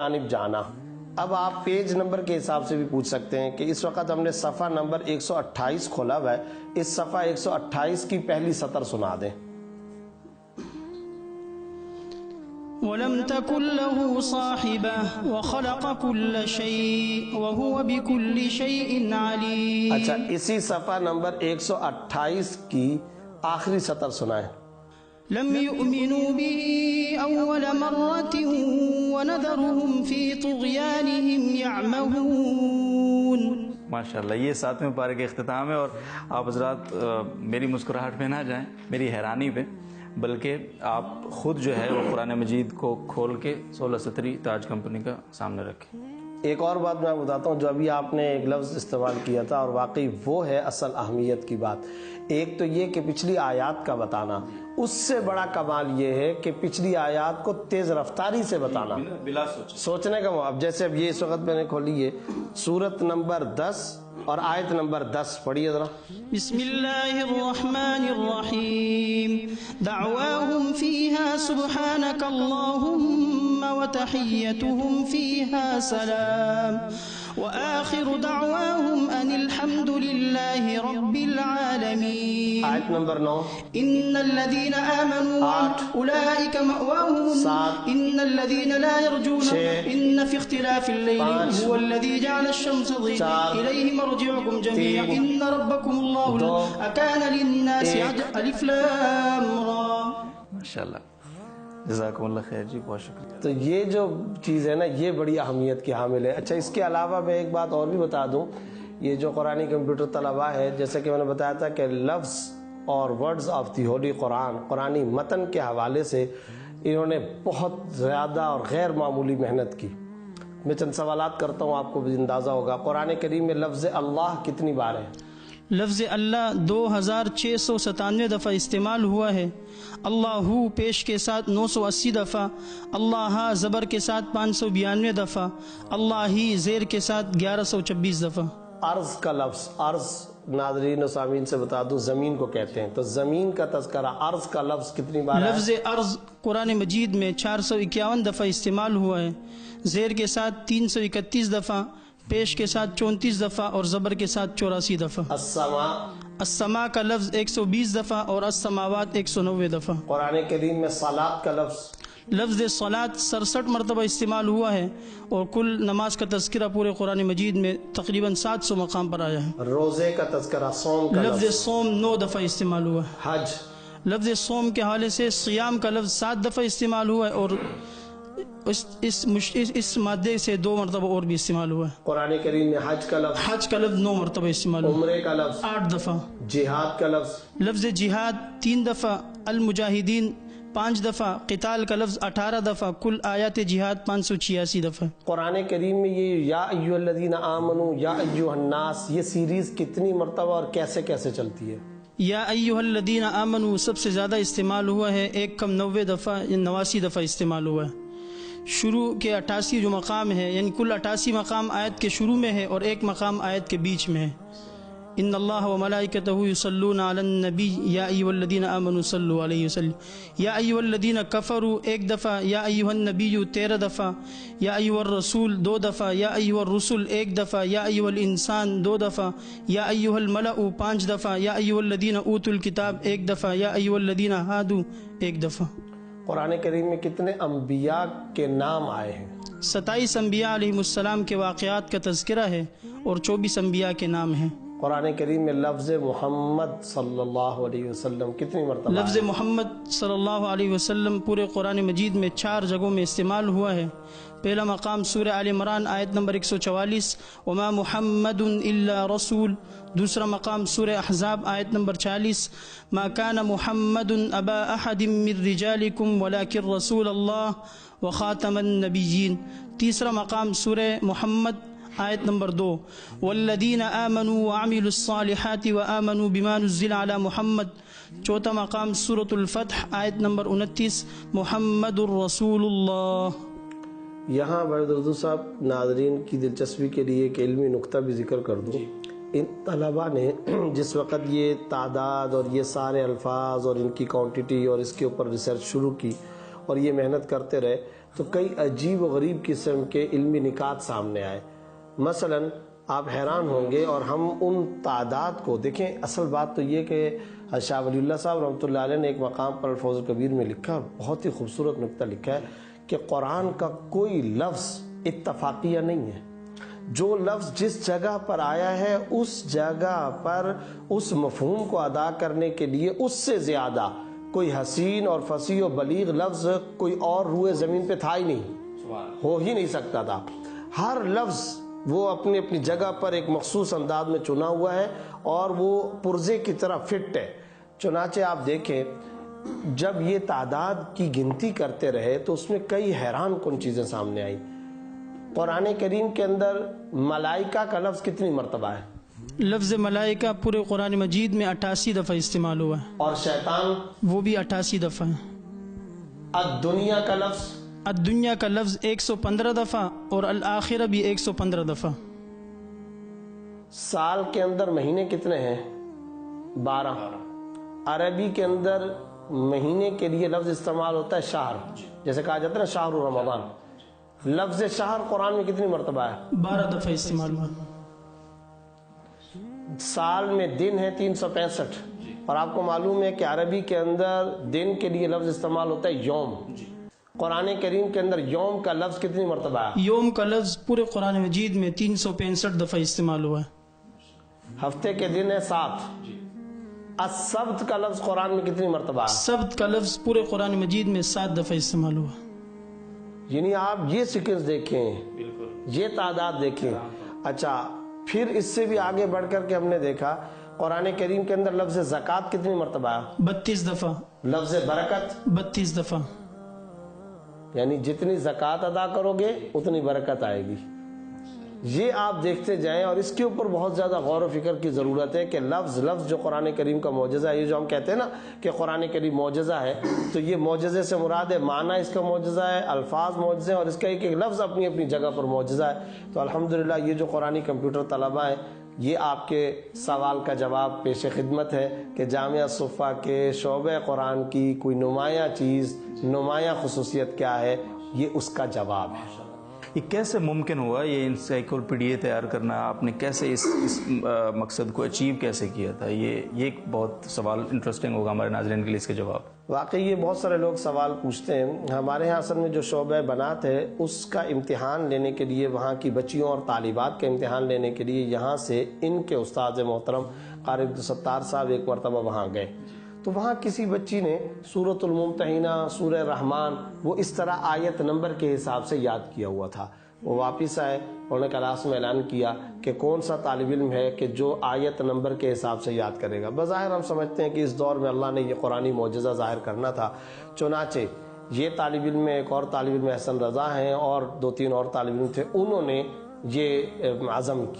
جانب جانا. اب آپ پیج نمبر کے حساب سے بھی پوچھ سکتے ہیں کہ اس وقت ہم نے صفحہ نمبر 128 کھولا ہوا ہے, اس صفحہ 128 کی پہلی سطر سنا دیں. وَلَمْ تَكُنْ لَهُ صَاحِبَةٌ وَخَلَقَ كُلَّ شَيْءٍ وَهُوَ بِكُلِّ شَيْءٍ عَلِيمٌ. اچھا, اسی صفحہ نمبر 128 کی آخری سطر سنائیں. لم يؤمنوا به أول مرة ونذرهم في طغيانهم يعمهون. ماشاءاللہ, یہ 7ویں پارے کے اختتام ہے. اور آپ حضرات میری مسکراہٹ پہ نہ جائیں, میری حیرانی پہ, بلکہ آپ خود جو ہے وہ قرآن مجید کو کھول کے 16 سطری تاج کمپنی کا سامنے رکھیں. ایک اور بات میں بتاتا ہوں, جو ابھی آپ نے ایک لفظ استعمال کیا تھا اور واقعی وہ ہے اصل اہمیت کی بات. ایک تو یہ کہ پچھلی آیات کا بتانا, اس سے بڑا کمال یہ ہے کہ پچھلی آیات کو تیز رفتاری سے بتانا, بلا سوچنے کا. اب جیسے اب یہ اس وقت میں نے کھولی ہے سورت نمبر 10 اور آیت نمبر 10 پڑھیے ذرا. بسم اللہ الرحمن الرحیم. دعواہم فیہا سبحانک اللہم وتحیتہم فیہا سلام وآخر دعواہم ان الحمد للہ رب العالمین. آیت نمبر 9. ان الذین آمنوا اولئک مأواہم. ان الذین لا یرجون ان فی اختلاف اللیل هو الذی جعل الشمس ضیاء الیہ مرجعکم جميعا ان ربکم اللہ اکان للناس الف لام را. ماشاءاللہ, جزاکم اللہ خیر جی, بہت شکریہ. تو یہ جو چیز ہے نا, یہ بڑی اہمیت کی حامل ہے. اچھا, اس کے علاوہ میں ایک بات اور بھی بتا دوں. یہ جو قرآنی کمپیوٹر طلبہ ہے, جیسے کہ میں نے بتایا تھا کہ لفظ اور ورڈز آف دی ہولی قرآن, قرآنی متن کے حوالے سے انہوں نے بہت زیادہ اور غیر معمولی محنت کی. میں چند سوالات کرتا ہوں, آپ کو بھی اندازہ ہوگا. قرآن کریم میں لفظ اللہ کتنی بار ہے؟ لفظ اللہ 2697 دفعہ استعمال ہوا ہے. اللہ پیش کے ساتھ 980 دفعہ, اللہ زبر کے ساتھ 592 دفعہ, اللہ ہی زیر کے ساتھ 1126 دفعہ. عرض کا لفظ, عرض ناظرین و سامعین سے بتا دوں زمین کو کہتے ہیں, تو زمین کا تذکرہ عرض کا لفظ کتنی بار ہے؟ لفظ عرض قرآن مجید میں 451 دفعہ استعمال ہوا ہے. زیر کے ساتھ 331 دفعہ, پیش کے ساتھ 34 دفعہ اور زبر کے ساتھ 84 دفعہ. السماء, السماء کا لفظ 120 دفعہ اور السماوات 190 دفعہ. قرآن کریم میں صلاۃ کا لفظ صلاۃ 67 مرتبہ استعمال ہوا ہے, اور کل نماز کا تذکرہ پورے قرآن مجید میں تقریباً 700 مقام پر آیا ہے. روزے کا تذکرہ, صوم کا لفظ سوم 9 دفعہ استعمال ہوا ہے. حج, لفظ سوم کے حوالے سے سیام کا لفظ 7 دفعہ استعمال ہوا ہے, اور اس مادے سے 2 مرتبہ اور بھی استعمال ہوا ہے. قرآن کریم میں حج کا لفظ 9 مرتبہ استعمال ہوا. عمرے کا لفظ 8 دفعہ. جہاد کا لفظ جہاد 3 دفعہ, المجاہدین 5 دفعہ, قتال کا لفظ 18 دفعہ, کل آیات جہاد 586 دفعہ. قرآن کریم میں یہ یا ایھا الذین آمنوا, یا ایھا الناس, یہ سیریز کتنی مرتبہ اور کیسے کیسے چلتی ہے؟ یا ایھا الذین آمنوا سب سے زیادہ استعمال ہوا ہے, 1 کم 90 دفعہ یا 89 دفعہ استعمال ہوا ہے. شروع کے 88 جو مقام ہے, یعنی کل 88 مقام آیت کے شروع میں ہے اور 1 مقام آیت کے بیچ میں ہے. ان اللہ و ملائکتہ یصلون علی النبی یا ایھا الذین آمنوا صلوا علیہ وسلم. یا ایھا الذین کفروا 1 دفعہ, یا ایھا النبی 13 دفعہ, یا ایھا الرسول 2 دفعہ, یا ایھا الرسل 1 دفعہ, یا ایھا الانسان 2 دفعہ, یا ایھا الملأ 5 دفعہ, یا ایھا الذین اوتوا الکتاب 1 دفعہ, یا ایھا الذین ہادوا 1 دفعہ. قرآن کریم میں کتنے انبیاء کے نام آئے ہیں؟ 27 انبیاء علیہ السلام کے واقعات کا تذکرہ ہے اور 24 انبیاء کے نام ہیں. قرآن کریم میں لفظ محمد صلی اللہ علیہ وسلم کتنی مرتبہ؟ لفظ محمد صلی اللہ علیہ وسلم پورے قرآن مجید میں 4 جگہوں میں استعمال ہوا ہے. پہلا مقام سورہ آل عمران آیت نمبر 144, وما محمد الا رسول. دوسرا مقام سورہ احزاب آیت نمبر 40, ما كان محمد ابا احد من رجالکم ولکن رسول اللہ وخاتم النبیین. تیسرا مقام سورہ محمد آیت نمبر 2, والذین آمنوا وعملوا الصالحات وآمنوا بما نزل على محمد. چوتھا مقام سورۃ الفتح آیت نمبر 29, محمد الرسول اللہ. یہاں بھائی اردو صاحب ناظرین کی دلچسپی کے لیے ایک علمی نقطہ بھی ذکر کر دوں. ان طلباء نے جس وقت یہ تعداد اور یہ سارے الفاظ اور ان کی کوانٹٹی اور اس کے اوپر ریسرچ شروع کی اور یہ محنت کرتے رہے, تو کئی عجیب و غریب قسم کے علمی نکات سامنے آئے. مثلاً آپ حیران ہوں گے، اور ہم ان تعداد کو دیکھیں. اصل بات تو یہ کہ شاہ ولی اللہ صاحب رحمۃ اللہ علیہ نے ایک مقام پر الفوز الکبیر میں لکھا، بہت ہی خوبصورت نکتہ لکھا ہے کہ قرآن کا کوئی لفظ اتفاقیہ نہیں ہے. جو لفظ جس جگہ پر آیا ہے اس جگہ پر اس مفہوم کو ادا کرنے کے لیے اس سے زیادہ کوئی حسین اور فصیح و بلیغ لفظ کوئی اور روئے زمین پہ تھا ہی نہیں، ہو ہی نہیں سکتا تھا. ہر لفظ وہ اپنی اپنی جگہ پر ایک مخصوص انداز میں چنا ہوا ہے اور وہ پرزے کی طرح فٹ ہے. چنانچہ آپ دیکھیں جب یہ تعداد کی گنتی کرتے رہے تو اس میں کئی حیران کن چیزیں سامنے آئیں. قرآن کریم کے اندر ملائکہ کا لفظ کتنی مرتبہ ہے؟ لفظ ملائکہ پورے قرآن مجید میں 88 دفعہ استعمال ہوا ہے. اور شیطان؟ وہ بھی 88 دفعہ ہے. الدنیا کا لفظ؟ الدنیا کا لفظ 115 دفعہ اور الآخرہ بھی 115 دفعہ. سال کے اندر مہینے کتنے ہیں؟ 12. عربی کے اندر مہینے کے لیے لفظ استعمال ہوتا ہے شہر، جیسے کہا جاتا ہے نا شہر رمضان. لفظ شہر قرآن میں کتنی مرتبہ ہے؟ 12 دفعہ استعمال ہوا. سال میں دن ہے 365، اور آپ کو معلوم ہے کہ عربی کے اندر دن کے لیے لفظ استعمال ہوتا ہے یوم. قرآن کریم کے اندر یوم کا لفظ کتنی مرتبہ ہے؟ یوم کا لفظ پورے قرآن مجید میں 365 دفعہ استعمال ہوا ہے. ہفتے کے دن ہے 7. السبت کا لفظ قرآن میں کتنی مرتبہ ہے؟ سبت کا لفظ پورے قرآن مجید میں 7 دفعہ استعمال ہوا. یعنی آپ یہ سیکوینس دیکھیں، یہ تعداد دیکھیں. اچھا پھر اس سے بھی آگے بڑھ کر کے ہم نے دیکھا قرآن کریم کے اندر لفظ زکوٰۃ کتنی مرتبہ ہے؟ 32 دفعہ. لفظ برکت 32 دفعہ. یعنی جتنی زکوٰۃ ادا کرو گے اتنی برکت آئے گی. یہ آپ دیکھتے جائیں، اور اس کے اوپر بہت زیادہ غور و فکر کی ضرورت ہے کہ لفظ جو قرآن کریم کا معجزہ ہے، یہ جو ہم کہتے ہیں نا کہ قرآن کریم معجزہ ہے، تو یہ معجزے سے مراد ہے معنی اس کا معجزہ ہے، الفاظ معجزے ہیں، اور اس کا ایک ایک لفظ اپنی اپنی جگہ پر معجزہ ہے. تو الحمدللہ یہ جو قرآنی کمپیوٹر طلبہ ہیں، یہ آپ کے سوال کا جواب پیش خدمت ہے کہ جامعہ صفا کے شعبہ قرآن کی کوئی نمایاں چیز، نمایاں خصوصیت کیا ہے، یہ اس کا جواب ہے. یہ کیسے ممکن ہوا یہ انسائکلوپیڈیا تیار کرنا؟ آپ نے کیسے اس مقصد کو اچیو کیسے کیا تھا؟ یہ ایک بہت سوال انٹرسٹنگ ہوگا ہمارے ناظرین کے لیے اس کے جواب. واقعی یہ بہت سارے لوگ سوال پوچھتے ہیں. ہمارے ہاں اصل میں جو شعبہ بنات ہے اس کا امتحان لینے کے لیے، وہاں کی بچیوں اور طالبات کا امتحان لینے کے لیے یہاں سے ان کے استاد محترم قاری عبدالستار صاحب ایک مرتبہ وہاں گئے. تو وہاں کسی بچی نے سورۃ الممتحنہ، سورہ رحمان، وہ اس طرح آیت نمبر کے حساب سے یاد کیا ہوا تھا. وہ واپس آئے، انہوں نے کلاس میں اعلان کیا کہ کون سا طالب علم ہے کہ جو آیت نمبر کے حساب سے یاد کرے گا. بظاہر ہم سمجھتے ہیں کہ اس دور میں اللہ نے یہ قرآنی معجزہ ظاہر کرنا تھا. چنانچہ یہ طالب علم میں ایک اور طالب علم احسن رضا ہیں اور 2-3 اور طالب علم تھے، انہوں نے یہ عزم کیا.